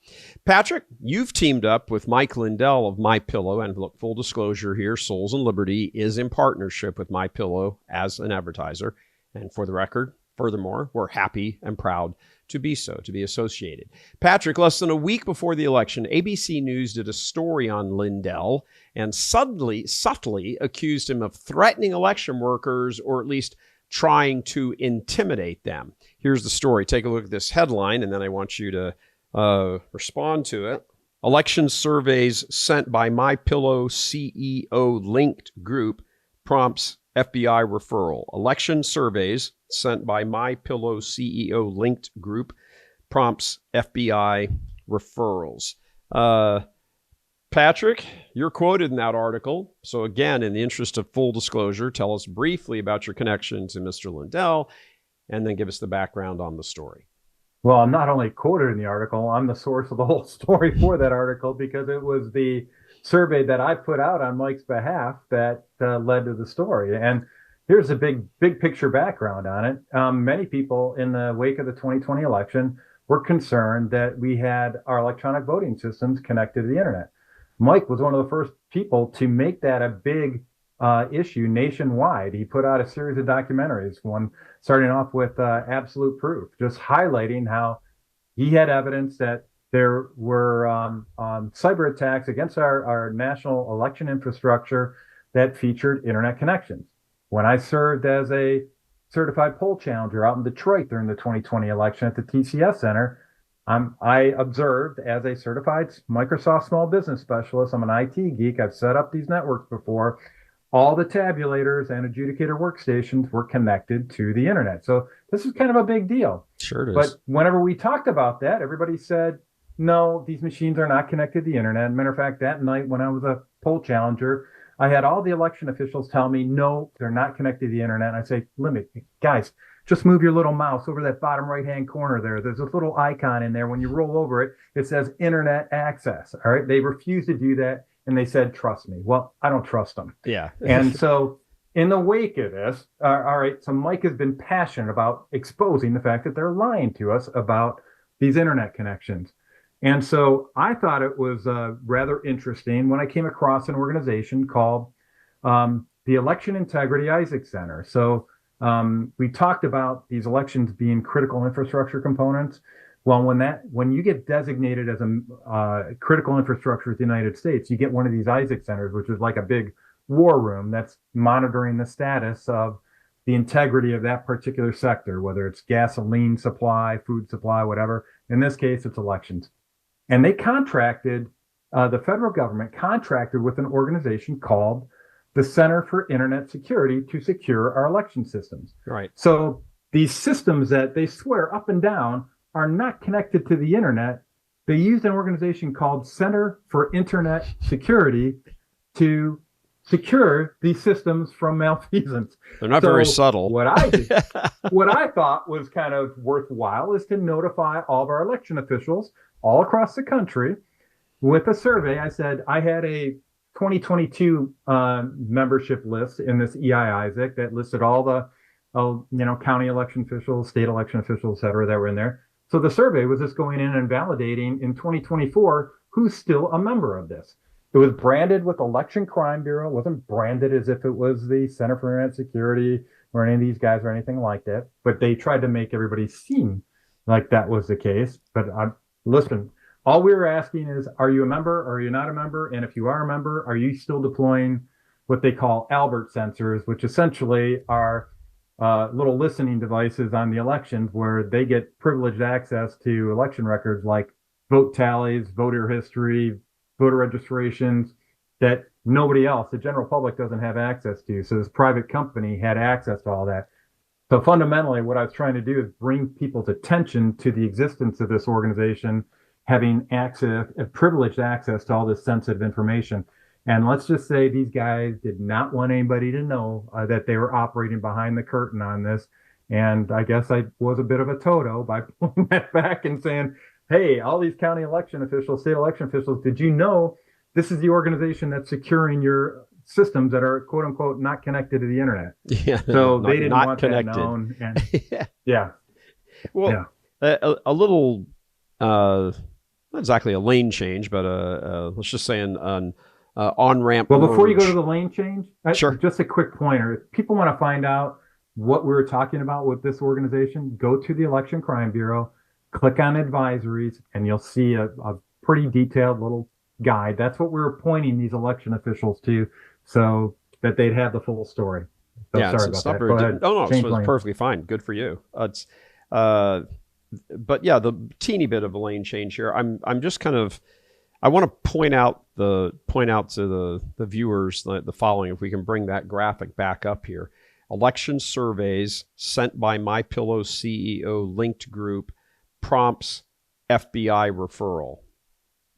Patrick, you've teamed up with Mike Lindell of MyPillow, and look, full disclosure here, Souls and Liberty is in partnership with MyPillow as an advertiser. And for the record, furthermore, we're happy and proud to be so, to be associated. Patrick, less than a week before the election, ABC News did a story on Lindell and subtly accused him of threatening election workers, or at least trying to intimidate them. Here's the story. Take a look at this headline, and then I want you to respond to it. Election surveys sent by MyPillow CEO linked group prompts FBI referral. Election surveys sent by MyPillow CEO linked group prompts FBI referrals. Patrick, you're quoted in that article. So again, in the interest of full disclosure, tell us briefly about your connection to Mr. Lindell, and then give us the background on the story. Well, I'm not only quoted in the article, I'm the source of the whole story for that article, because it was the survey that I put out on Mike's behalf that led to the story. And here's a big picture background on it. Many people in the wake of the 2020 election were concerned that we had our electronic voting systems connected to the internet. Mike was one of the first people to make that a big issue nationwide. He put out a series of documentaries, one starting off with Absolute Proof, just highlighting how he had evidence that there were cyber attacks against our national election infrastructure that featured internet connections. When I served as a certified poll challenger out in Detroit during the 2020 election at the TCS Center, I observed as a certified Microsoft small business specialist. I'm an IT geek. I've set up these networks before. All the tabulators and adjudicator workstations were connected to the internet. So this is kind of a big deal. Sure it is. But whenever we talked about that, everybody said, no, these machines are not connected to the internet. Matter of fact, that night when I was a poll challenger, I had all the election officials tell me, no, they're not connected to the internet. And I say, guys, just move your little mouse over that bottom right-hand corner there. There's a little icon in there. When you roll over it, it says internet access. All right. They refused to do that. And they said, trust me. Well, I don't trust them. Yeah. And so in the wake of this, all right, so Mike has been passionate about exposing the fact that they're lying to us about these internet connections. And so I thought it was rather interesting when I came across an organization called the Election Integrity Isaac Center. So we talked about these elections being critical infrastructure components. Well, when you get designated as a critical infrastructure of the United States, you get one of these Isaac centers, which is like a big war room that's monitoring the status of the integrity of that particular sector, whether it's gasoline supply, food supply, whatever. In this case, it's elections. And they contracted, the federal government contracted with an organization called the Center for Internet Security to secure our election systems. Right. So these systems that they swear up and down are not connected to the internet. They used an organization called Center for Internet Security to secure these systems from malfeasance. They're not very subtle. What I thought was kind of worthwhile is to notify all of our election officials all across the country with a survey. I said I had a 2022 membership list in this EI Isaac that listed all the county election officials, state election officials, et cetera, that were in there. So the survey was just going in and validating in 2024 who's still a member of this. It was branded with Election Crime Bureau. It wasn't branded as if it was the Center for Internet Security or any of these guys or anything like that. But they tried to make everybody seem like that was the case. But listen, all we were asking is, are you a member or are you not a member? And if you are a member, are you still deploying what they call Albert sensors, which essentially are little listening devices on the elections where they get privileged access to election records like vote tallies, voter history, voter registrations that nobody else, the general public, doesn't have access to. So this private company had access to all that. So fundamentally, what I was trying to do is bring people's attention to the existence of this organization having access, privileged access to all this sensitive information. And let's just say these guys did not want anybody to know that they were operating behind the curtain on this. And I guess I was a bit of a Toto by pulling that back and saying, hey, all these county election officials, state election officials, did you know this is the organization that's securing your systems that are, quote unquote, not connected to the internet? Yeah. So they didn't not want connected. that known. And, yeah. Well, a little, not exactly a lane change, but let's just say an on-ramp. Well, before you merge. go to the lane change, Sure. Just a quick pointer. If people want to find out what we were talking about with this organization, go to the Election Crime Bureau, click on advisories, and you'll see a pretty detailed little guide. That's what we were pointing these election officials to so that they'd have the full story. So Yeah, sorry it's about not that. very Go ahead. no, Change it's lane. perfectly fine. Good for you. But yeah, the teeny bit of a lane change here. I'm just kind of, I want to point out to the viewers the following. If we can bring that graphic back up here, election surveys sent by MyPillow CEO linked group prompts FBI referral.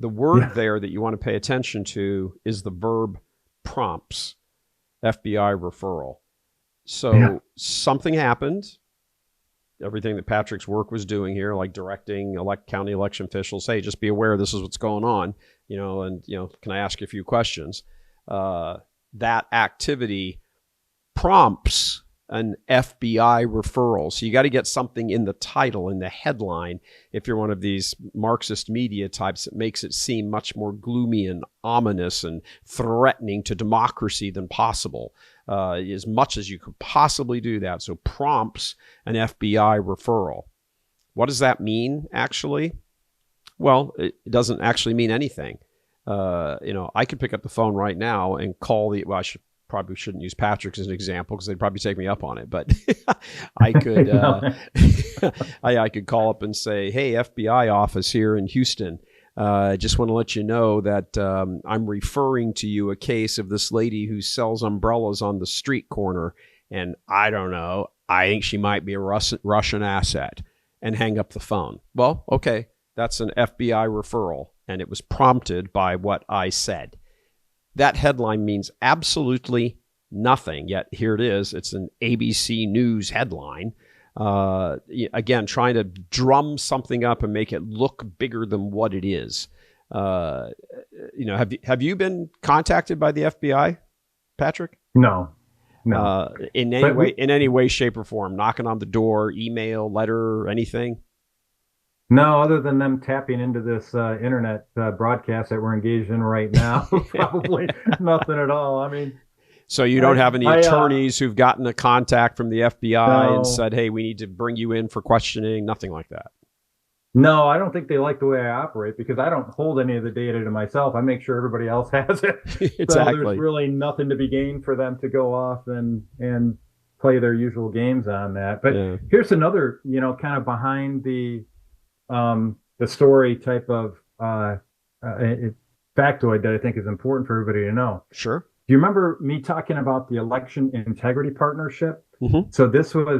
The word there that you want to pay attention to is the verb prompts, FBI referral. So something happened. Everything that Patrick's work was doing here, like directing county election officials, hey, just be aware this is what's going on, and can I ask you a few questions? That activity prompts an FBI referral. So you got to get something in the title, in the headline, if you're one of these Marxist media types that makes it seem much more gloomy and ominous and threatening to democracy than possible. As much as you could possibly do that. So prompts an FBI referral. What does that mean, actually? Well, it doesn't actually mean anything. I could pick up the phone right now and call probably shouldn't use Patrick as an example because they'd probably take me up on it. But I could, I could call up and say, "Hey, FBI office here in Houston. I just want to let you know that I'm referring to you a case of this lady who sells umbrellas on the street corner, and I don't know. I think she might be a Russian asset," and hang up the phone. Well, okay, that's an FBI referral, and it was prompted by what I said. That headline means absolutely nothing, yet here it is. It's an ABC News headline. Again, trying to drum something up and make it look bigger than what it is. Have you been contacted by the FBI, Patrick? No. In any way, shape, or form, knocking on the door, email, letter, anything? No, other than them tapping into this internet broadcast that we're engaged in right now, probably nothing at all. I mean, so you don't have any attorneys who've gotten a contact from the FBI and said, "Hey, we need to bring you in for questioning." Nothing like that. No, I don't think they like the way I operate because I don't hold any of the data to myself. I make sure everybody else has it. Exactly. So there's really nothing to be gained for them to go off and play their usual games on that. But here's another, kind of behind the story type of factoid that I think is important for everybody to know. Sure. you remember me talking about the election integrity partnership? Mm-hmm. So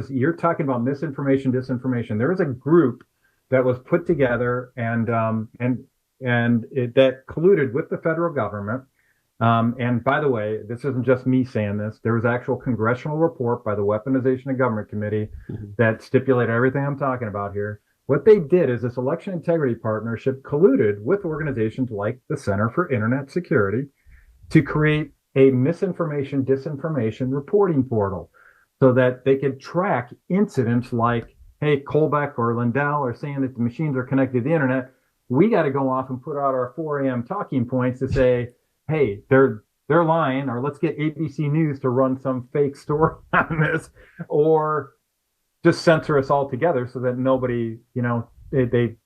you're talking about misinformation, disinformation. There was a group that was put together that colluded with the federal government. And by the way, this isn't just me saying this. There was actual congressional report by the Weaponization of Government Committee that stipulated everything I'm talking about here. What they did is this election integrity partnership colluded with organizations like the Center for Internet Security to create a misinformation, disinformation reporting portal so that they could track incidents like, hey, Colbeck or Lindell are saying that the machines are connected to the internet. We got to go off and put out our 4 a.m. talking points to say, hey, they're lying, or let's get ABC News to run some fake story on this, or just censor us altogether so that nobody,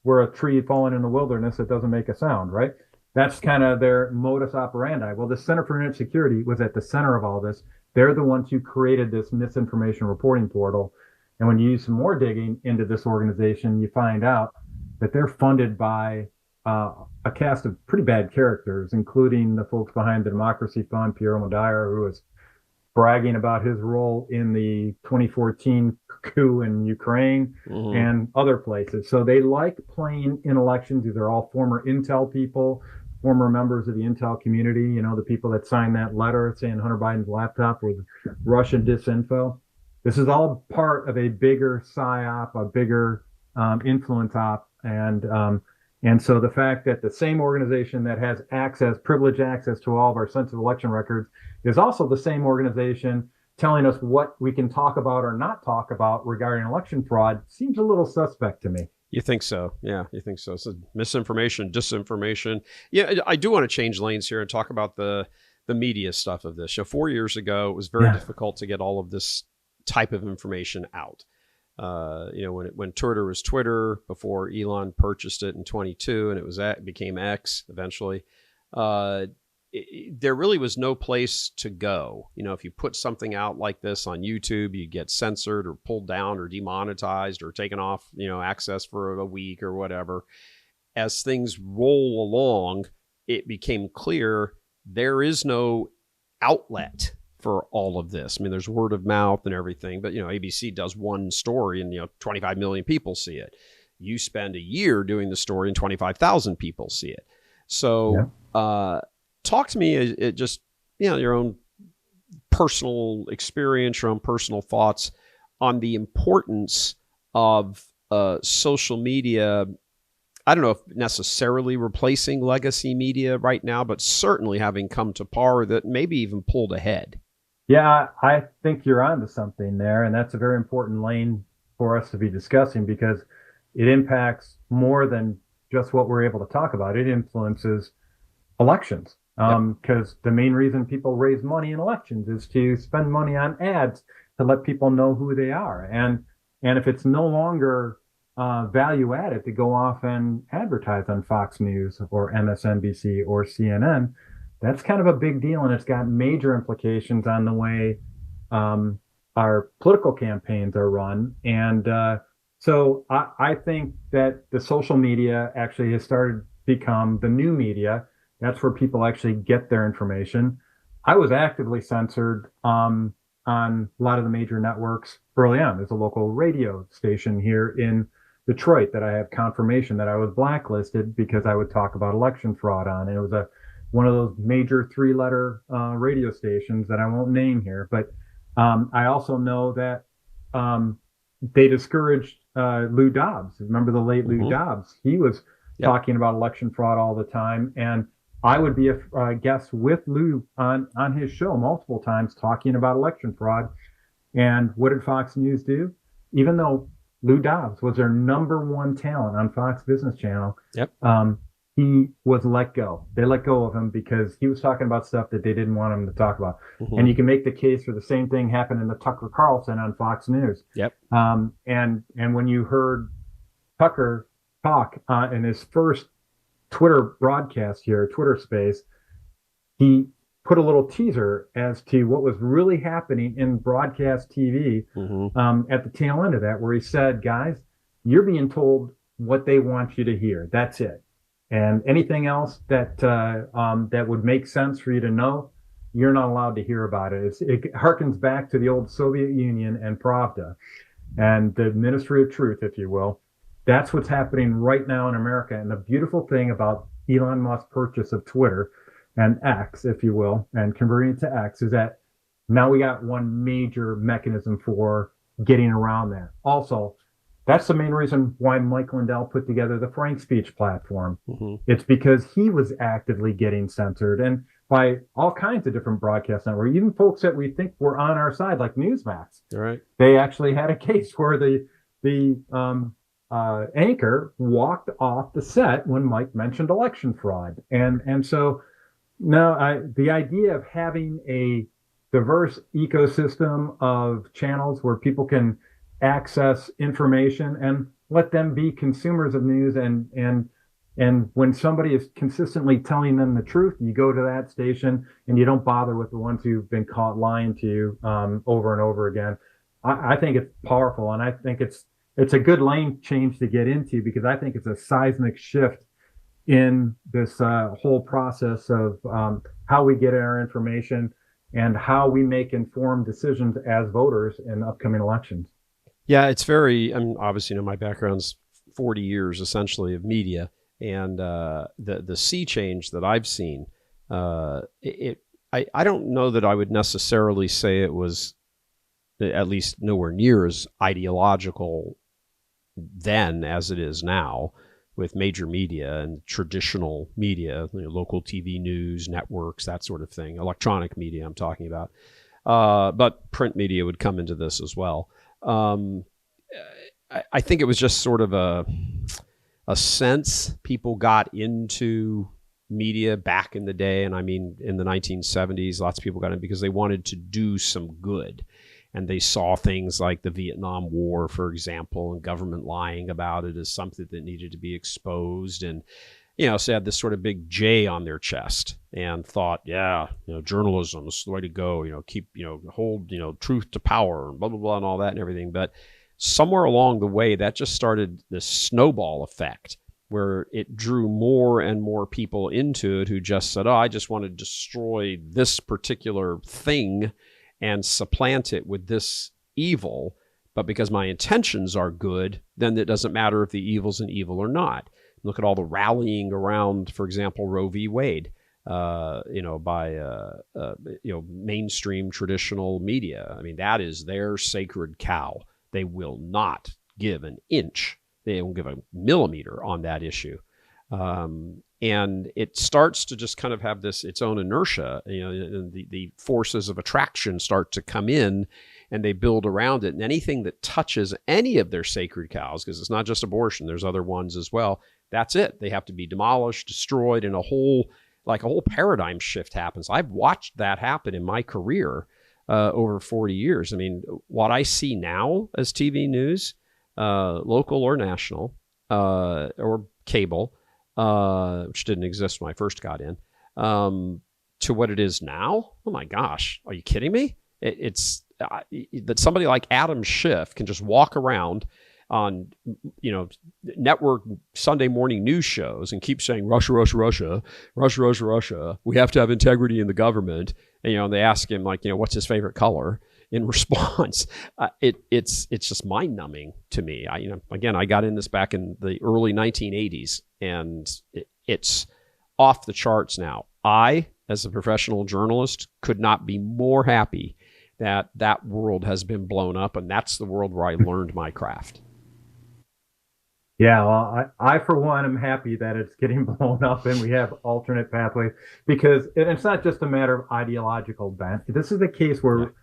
we're a tree falling in the wilderness that doesn't make a sound, right? That's kind of their modus operandi. Well, the Center for Internet Security was at the center of all this. They're the ones who created this misinformation reporting portal. And when you do some more digging into this organization, you find out that they're funded by a cast of pretty bad characters, including the folks behind the Democracy Fund, Piero Madeira, who was bragging about his role in the 2014 coup in Ukraine and other places. So they like playing in elections. These are all former Intel people, former members of the Intel community, the people that signed that letter saying Hunter Biden's laptop was Russian disinfo. This is all part of a bigger psyop, a bigger influence op. And so the fact that the same organization that has privileged access to all of our sensitive election records is also the same organization telling us what we can talk about or not talk about regarding election fraud seems a little suspect to me. You think so? Yeah, you think so. So misinformation, disinformation. Yeah, I do want to change lanes here and talk about the media stuff of this. 4 years ago, it was very difficult to get all of this type of information out. When Twitter was Twitter, before Elon purchased it in 22, and it became X eventually, there really was no place to go. If you put something out like this on YouTube, you get censored or pulled down or demonetized or taken off, access for a week or whatever. As things roll along, it became clear there is no outlet for all of this. I mean, there's word of mouth and everything, but ABC does one story and 25 million people see it. You spend a year doing the story and 25,000 people see it. So talk to me, it just your own personal experience, your own personal thoughts on the importance of social media. I don't know if necessarily replacing legacy media right now, but certainly having come to par that maybe even pulled ahead. Yeah, I think you're onto something there, and that's a very important lane for us to be discussing because it impacts more than just what we're able to talk about. It influences elections because the main reason people raise money in elections is to spend money on ads to let people know who they are. And if it's no longer value added to go off and advertise on Fox News or MSNBC or CNN, that's kind of a big deal, and it's got major implications on the way our political campaigns are run. And so I think that the social media actually has started to become the new media. That's where people actually get their information. I was actively censored on a lot of the major networks early on. There's a local radio station here in Detroit that I have confirmation that I was blacklisted because I would talk about election fraud on. And it was one of those major 3-letter radio stations that I won't name here. But I also know that they discouraged Lou Dobbs. Remember the late Lou Dobbs? He was talking about election fraud all the time. And I would be a guest with Lou on his show multiple times talking about election fraud. And what did Fox News do? Even though Lou Dobbs was their #1 talent on Fox Business Channel, he was let go. They let go of him because he was talking about stuff that they didn't want him to talk about. And you can make the case for the same thing happened to Tucker Carlson on Fox News. And when you heard Tucker talk in his first Twitter broadcast here, Twitter space, he put a little teaser as to what was really happening in broadcast TV at the tail end of that, where he said, guys, you're being told what they want you to hear. That's it. And anything else that would make sense for you to know, you're not allowed to hear about it. It harkens back to the old Soviet Union and Pravda and the Ministry of Truth, if you will. That's what's happening right now in America. And the beautiful thing about Elon Musk's purchase of Twitter and X, if you will, and converting it to X, is that now we got one major mechanism for getting around that. Also, that's the main reason why Mike Lindell put together the Frank Speech platform. Mm-hmm. It's because he was actively getting censored, and by all kinds of different broadcast networks, even folks that we think were on our side, like Newsmax. Right. They actually had a case where the anchor walked off the set when Mike mentioned election fraud, and so now the idea of having a diverse ecosystem of channels where people can access information and let them be consumers of news, and when somebody is consistently telling them the truth, you go to that station and you don't bother with the ones who've been caught lying to you over and over again. I think it's powerful, and I think it's a good lane change to get into, because I think it's a seismic shift in this whole process of how we get our information and how we make informed decisions as voters in upcoming elections. Yeah, it's very, obviously, my background's 40 years essentially of media, and the sea change that I've seen, I don't know that I would necessarily say it was, at least nowhere near as ideological then as it is now, with major media and traditional media, local TV news, networks, that sort of thing, electronic media I'm talking about. But print media would come into this as well. I think it was just sort of a sense people got into media back in the day. And I mean, in the 1970s, lots of people got in because they wanted to do some good. And they saw things like the Vietnam War, for example, and government lying about it as something that needed to be exposed. And, so had this sort of big J on their chest and thought, journalism is the way to go, keep, hold, truth to power and blah, blah, blah, and all that and everything. But somewhere along the way, that just started this snowball effect where it drew more and more people into it who just said, I just want to destroy this particular thing and supplant it with this evil. But because my intentions are good, then it doesn't matter if the evil's an evil or not. Look at all the rallying around, for example, Roe v. Wade, by mainstream traditional media. I mean, that is their sacred cow. They will not give an inch. They won't give a millimeter on that issue. And it starts to just kind of have its own inertia. The forces of attraction start to come in, and they build around it. And anything that touches any of their sacred cows, because it's not just abortion, there's other ones as well, that's it. They have to be demolished, destroyed, and a whole paradigm shift happens. I've watched that happen in my career over 40 years. I mean, what I see now as TV news, local or national, or cable, which didn't exist when I first got in, to what it is now. Oh my gosh, are you kidding me? It's that somebody like Adam Schiff can just walk around on, network Sunday morning news shows and keep saying Russia, Russia, Russia, Russia, Russia, Russia. We have to have integrity in the government. And, and they ask him what's his favorite color in response. It's just mind numbing to me. I got in this back in the early 1980s, and it's off the charts now. I, as a professional journalist, could not be more happy that world has been blown up, and that's the world where I learned my craft. Yeah, well, I for one am happy that it's getting blown up and we have alternate pathways, because it's not just a matter of ideological bent. This is a case where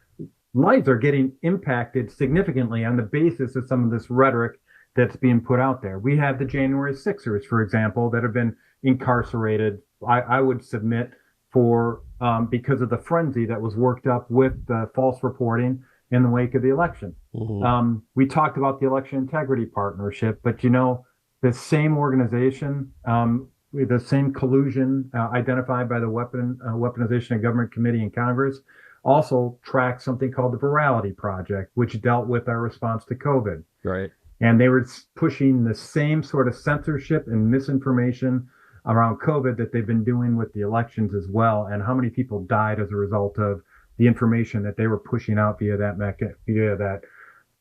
lives are getting impacted significantly on the basis of some of this rhetoric that's being put out there. We have the January 6ers, for example, that have been incarcerated, I would submit, for because of the frenzy that was worked up with the false reporting in the wake of the election. Mm-hmm. We talked about the Election Integrity Partnership, but the same organization, the same collusion identified by the Weaponization of Government Committee in Congress, also tracked something called the Virality Project, which dealt with our response to COVID. Right. And they were pushing the same sort of censorship and misinformation around COVID that they've been doing with the elections as well, and how many people died as a result of the information that they were pushing out via that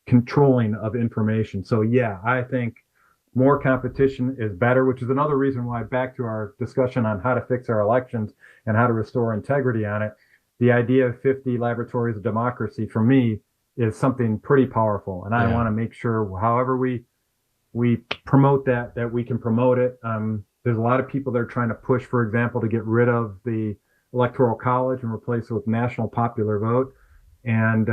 controlling of information. So yeah, I think more competition is better, which is another reason why, back to our discussion on how to fix our elections and how to restore integrity on it, the idea of 50 laboratories of democracy for me is something pretty powerful. And I want to make sure however we promote that we can promote it. There's a lot of people that are trying to push, for example, to get rid of the Electoral College and replace it with national popular vote. And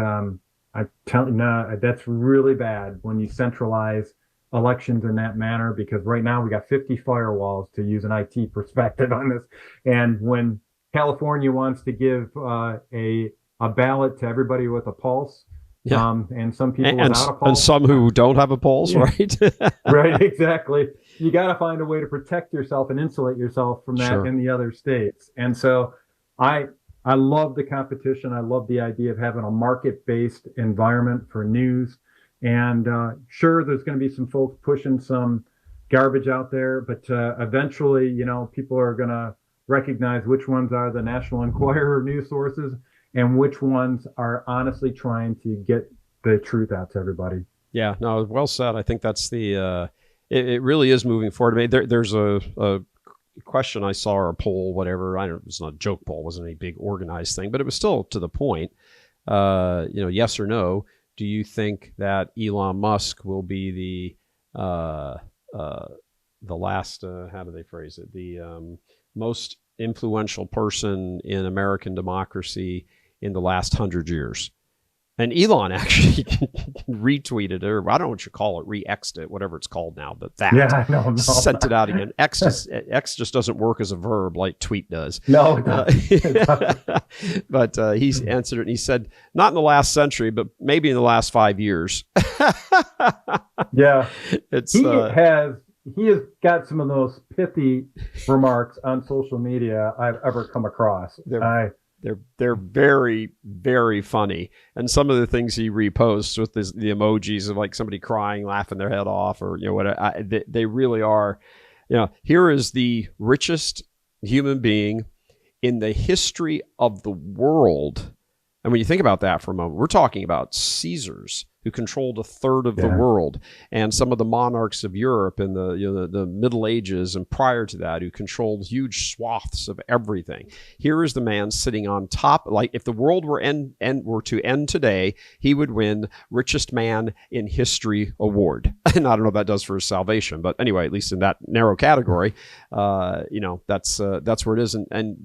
I tell you, no, that's really bad when you centralize elections in that manner, because right now we got 50 firewalls, to use an IT perspective on this. And when California wants to give a ballot to everybody with a pulse, and some people without a pulse, and some who don't have a pulse, right? Right, exactly. You got to find a way to protect yourself and insulate yourself from that in the other states. And so I love the competition. I love the idea of having a market-based environment for news. And sure, there's going to be some folks pushing some garbage out there, but eventually, people are going to recognize which ones are the National Enquirer news sources and which ones are honestly trying to get the truth out to everybody. Yeah, no, well said. I think that's the, it really is moving forward. I mean, there's a question I saw, or a poll, whatever. I don't know, it was not a joke poll, it wasn't any big organized thing, but it was still to the point. Yes or no, do you think that Elon Musk will be the last, how do they phrase it? The most influential person in American democracy in the last 100 years? And Elon actually retweeted it, or I don't know what you call it, re-X'd it, whatever it's called now. But I don't know. Sent it out again. X just doesn't work as a verb like tweet does. No, it doesn't. But he's answered it, and he said, not in the last century, but maybe in the last 5 years. Yeah, he has got some of those pithy remarks on social media I've ever come across. They're very, very funny. And some of the things he reposts with the emojis of like somebody crying, laughing their head off, or, they really are, here is the richest human being in the history of the world. And when you think about that for a moment, we're talking about Caesars, who controlled a third of the world, and some of the monarchs of Europe in the Middle Ages and prior to that, who controlled huge swaths of everything. Here is the man sitting on top. Like, if the world were to end today, he would win richest man in history award. And I don't know what that does for his salvation, but anyway, at least in that narrow category, that's where it is. And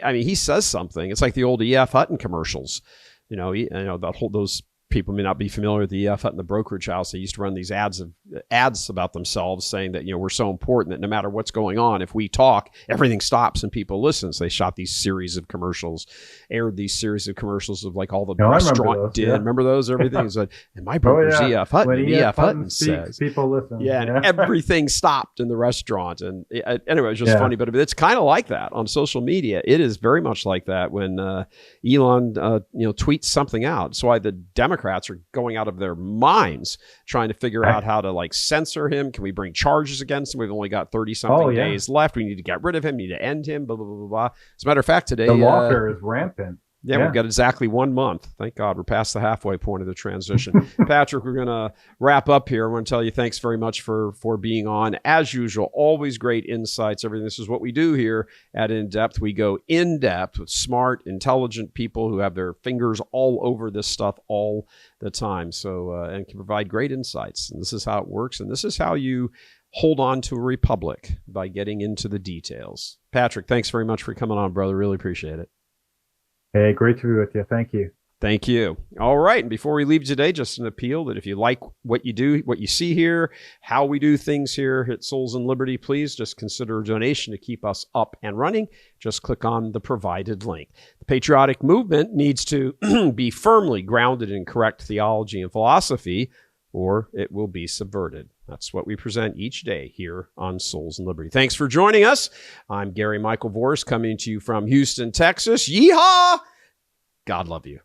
I mean, he says something. It's like the old E.F. Hutton commercials. Those people may not be familiar with the E.F. Hutton, the brokerage house. They used to run these ads about themselves, saying that we're so important that no matter what's going on, if we talk, everything stops and people listen. So they shot these series of commercials, aired these series of commercials of like all the restaurant did. Remember those? Everything is like, and my broker's E.F. Hutton. When E.F. Hutton says, people listen. Yeah, and everything stopped in the restaurant. And anyway, it was just funny, but it's kind of like that on social media. It is very much like that when Elon, tweets something out. That's why the Democrats are going out of their minds trying to figure out how to censor him. Can we bring charges against him? We've only got 30-something days left. We need to get rid of him. We need to end him. Blah, blah, blah, blah. As a matter of fact, today the lawfare is rampant. Yeah, we've got exactly 1 month. Thank God we're past the halfway point of the transition. Patrick, we're going to wrap up here. I want to tell you thanks very much for being on. As usual, always great insights. Everything. This is what we do here at In Depth. We go in depth with smart, intelligent people who have their fingers all over this stuff all the time. So, and can provide great insights. And this is how it works. And this is how you hold on to a republic, by getting into the details. Patrick, thanks very much for coming on, brother. Really appreciate it. Hey, great to be with you. Thank you. Thank you. All right. And before we leave today, just an appeal that if you like what you do, what you see here, how we do things here at Souls and Liberty, please just consider a donation to keep us up and running. Just click on the provided link. The patriotic movement needs to be firmly grounded in correct theology and philosophy, or it will be subverted. That's what we present each day here on Souls and Liberty. Thanks for joining us. I'm Gary Michael Vorse, coming to you from Houston, Texas. Yeehaw! God love you.